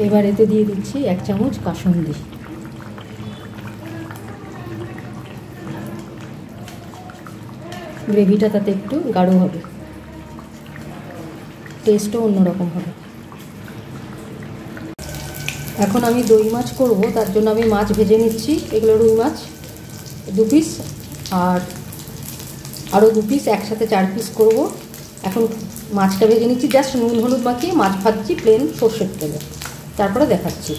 এবার এতে দিয়ে দিচ্ছি 1 চামচ কাসুন্দি। গ্রেভিটা তাতে একটু গাঢ় হবে, টেস্টও অন্যরকম হবে। এখন আমি দই মাছ করব, তার জন্য আমি মাছ ভেজে নিচ্ছি। এগুলো রুই মাছ 2 পিস, আর আরও 2 পিস, একসাথে 4 পিস করব। এখন মাছটা ভেজে নিচ্ছি, জাস্ট নুন হলুদ মাখিয়ে মাছ ভাজছি প্লেন সর্ষের তেলে, তারপরে দেখাচ্ছি।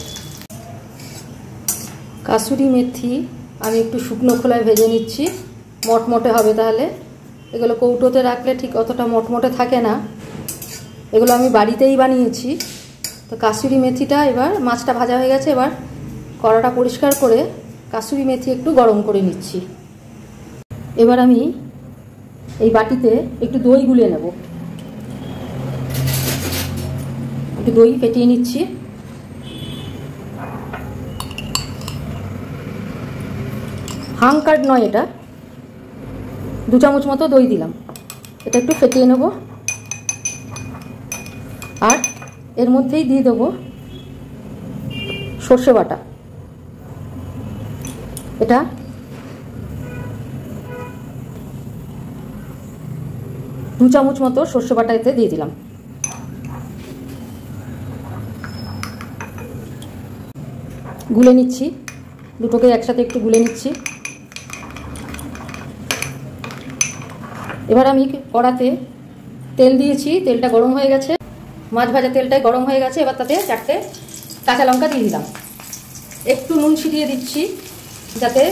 কাসুরি মেথি আমি একটু শুকনো খোলায় ভেজে নিচ্ছি, মটমটে হবে তাহলে। এগুলো কৌটোতে রাখলে ঠিক অতটা মটমটে থাকে না, এগুলো আমি বাড়িতেই বানিয়েছি। তো কাসুরি মেথিটা, এবার মাছটা ভাজা হয়ে গেছে, এবার কড়াটা পরিষ্কার করে কাসুরি মেথি একটু গরম করে নিচ্ছি। এবার আমি এই বাটিতে একটু দই গুলে নেব, একটু দই ফেটিয়ে নিচ্ছি। হাংকার্ড নয়, এটা 2 চামচ মতো দই দিলাম। এটা একটু ফেটিয়ে নেব, আর এর মধ্যেই দিয়ে দেবো সর্ষে বাটা। এটা 2 চামচ মতো সর্ষে বাটা এতে দিয়ে দিলাম। গুলে নিচ্ছি, দুটোকে একসাথে একটু গুলে নিচ্ছি। এবার আমি কড়াতে তেল দিয়েছি, তেলটা গরম হয়ে গেছে, মাছ ভাজা তেলটাই গরম হয়ে গেছে। এবার তাতে 4টে কাঁচা লঙ্কা দিয়ে দিলাম, একটু নুন ছিটিয়ে দিচ্ছি যাতে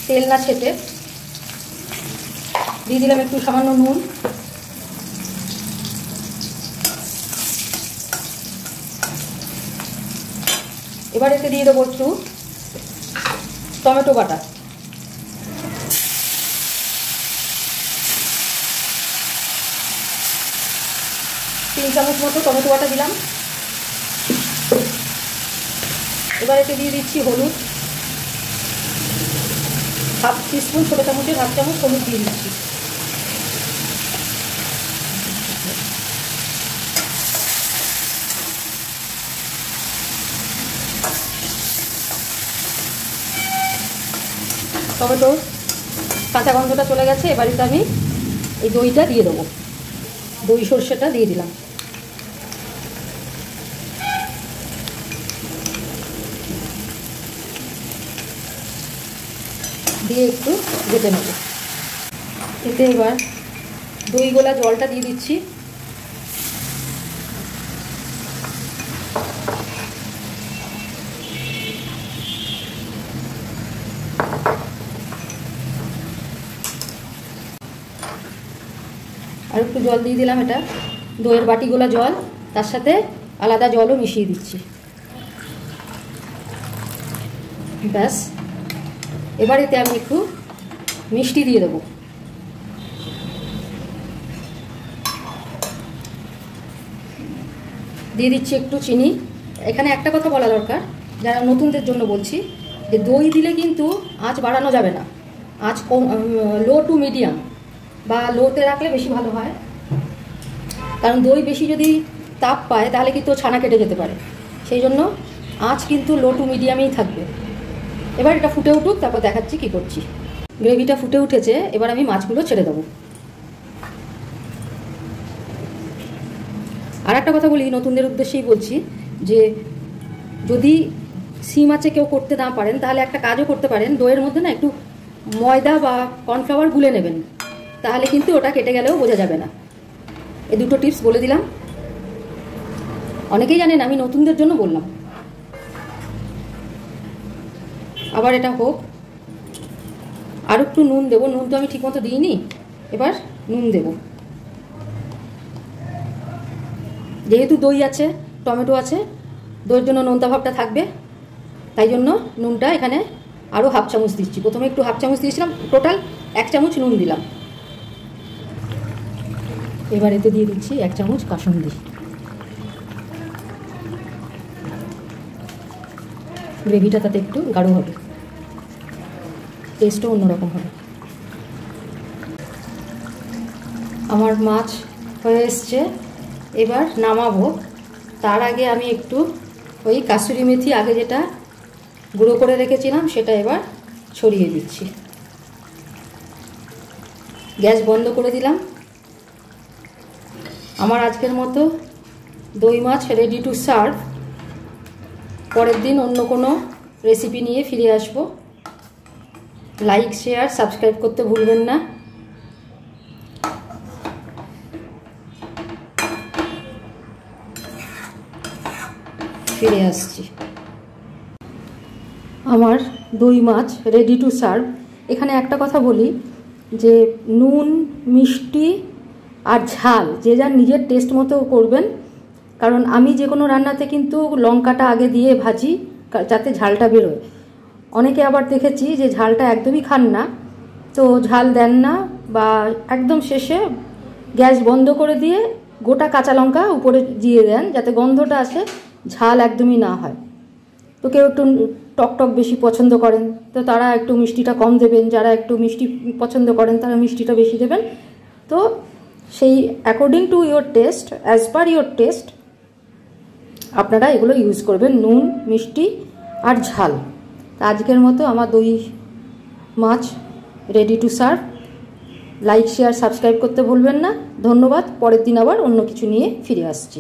তেল না ছেটে। দিয়ে দিলাম একটু সামান্য নুন। এবার এতে দিয়ে দেবো একটু টমেটো বাটা, তিন চামচ মতো টমেটো বাটা দিলাম। এবার এতে দিয়ে দিচ্ছি হলুদ, হাফ টিস্পুন, ছোটো চামচের হাফ চামচ হলুদ দিয়ে দিচ্ছি। টমেটোর কাঁচা গন্ধটা চলে গেছে, এবারে আমি এই দইটা দিয়ে দেবো, দই সর্ষেটা দিয়ে দিলাম। দিয়ে একটু ঘেটে নেব। এতে এবার দই গোলা জলটা দিয়ে দিচ্ছি। আর একটু জল দিয়ে দিলাম, এটা দইয়ের বাটি গোলা জল, তার সাথে আলাদা জলও মিশিয়ে দিচ্ছি। ব্যাস, এবার এতে আমি একটু মিষ্টি দিয়ে দেবো। দিয়ে দিচ্ছি একটু চিনি। এখানে একটা কথা বলা দরকার, যারা নতুনদের জন্য বলছি, যে দই দিলে কিন্তু আঁচ বাড়ানো যাবে না, আঁচ কম, লো টু মিডিয়াম বা লোতে রাখলে বেশি ভালো হয়। কারণ দই বেশি যদি তাপ পায় তাহলে কিন্তু ছানা কেটে যেতে পারে, সেই জন্য আঁচ কিন্তু লো টু মিডিয়ামেই থাকবে। এবার এটা ফুটে উঠুক, তারপর দেখাচ্ছি কি করছি। গ্রেভিটা ফুটে উঠেছে, এবার আমি মাছগুলো ছেড়ে দেবো। আর একটা কথা বলি, নতুনদের উদ্দেশ্যেই বলছি, যে যদি শিম মাছে কেউ করতে না পারেন তাহলে একটা কাজও করতে পারেন, দইয়ের মধ্যে না একটু ময়দা বা কর্নফ্লাওয়ার গুলে নেবেন, তাহলে কিন্তু ওটা কেটে গেলেও বোঝা যাবে না। এই দুটো টিপস বলে দিলাম, অনেকেই জানেন, আমি নতুনদের জন্য বললাম। আবার এটা হোক, আর একটু নুন দেবো, নুন তো আমি ঠিকমতো দিইনি, এবার নুন দেব। যেহেতু দই আছে, টমেটো আছে, দইয়ের জন্য নোনতা ভাবটা থাকবে, তাই জন্য নুনটা এখানে আরও হাফ চামচ দিচ্ছি। প্রথমে একটু হাফ চামচ দিয়েছিলাম, টোটাল 1 চামচ নুন দিলাম। এবার এতে দিয়ে দিচ্ছি 1 চামচ কাসুন্দি। গ্রেভিটা তাতে একটু গাঢ় হবে, টেস্টও অন্যরকম হবে। আমার মাছ হয়ে এসছে, এবার নামাবো। তার আগে আমি একটু ওই কাসুরি মেথি আগে যেটা গুঁড়ো করে রেখেছিলাম সেটা এবার ছড়িয়ে দিচ্ছি। গ্যাস বন্ধ করে দিলাম। আমার আজকের মতো দই মাছ রেডি টু সার্ভ। পরের দিন অন্য কোনো রেসিপি নিয়ে ফিরে আসব। লাইক, শেয়ার, সাবস্ক্রাইব করতে ভুলবেন না। ফিরে আসছি। আমার দই মাছ রেডি টু সার্ভ। এখানে একটা কথা বলি যে নুন, মিষ্টি আর ঝাল যে যার নিজের টেস্ট মতো করবেন, কারণ আমি যে কোনো রান্নাতে কিন্তু লঙ্কাটা আগে দিয়ে ভাজি যাতে ঝালটা বেরোয়। অনেকে আবার দেখেছি যে ঝালটা একদমই খান না, তো ঝাল দেন না বা একদম শেষে গ্যাস বন্ধ করে দিয়ে গোটা কাঁচা লঙ্কা উপরে দিয়ে দেন যাতে গন্ধটা আসে, ঝাল একদমই না হয়। তো কেউ একটু টক বেশি পছন্দ করেন, তো তারা একটু মিষ্টিটা কম দেবেন। যারা একটু মিষ্টি পছন্দ করেন তারা মিষ্টিটা বেশি দেবেন। তো সেই according to your test, as per your test আপনারা এগুলো ইউজ করবেন, নুন, মিষ্টি আর ঝাল। আজকের মতো আমার দই মাছ ready to serve. Like, share, subscribe করতে ভুলবেন না। ধন্যবাদ। পরের দিন আবার অন্য কিছু নিয়ে ফিরে আসছি।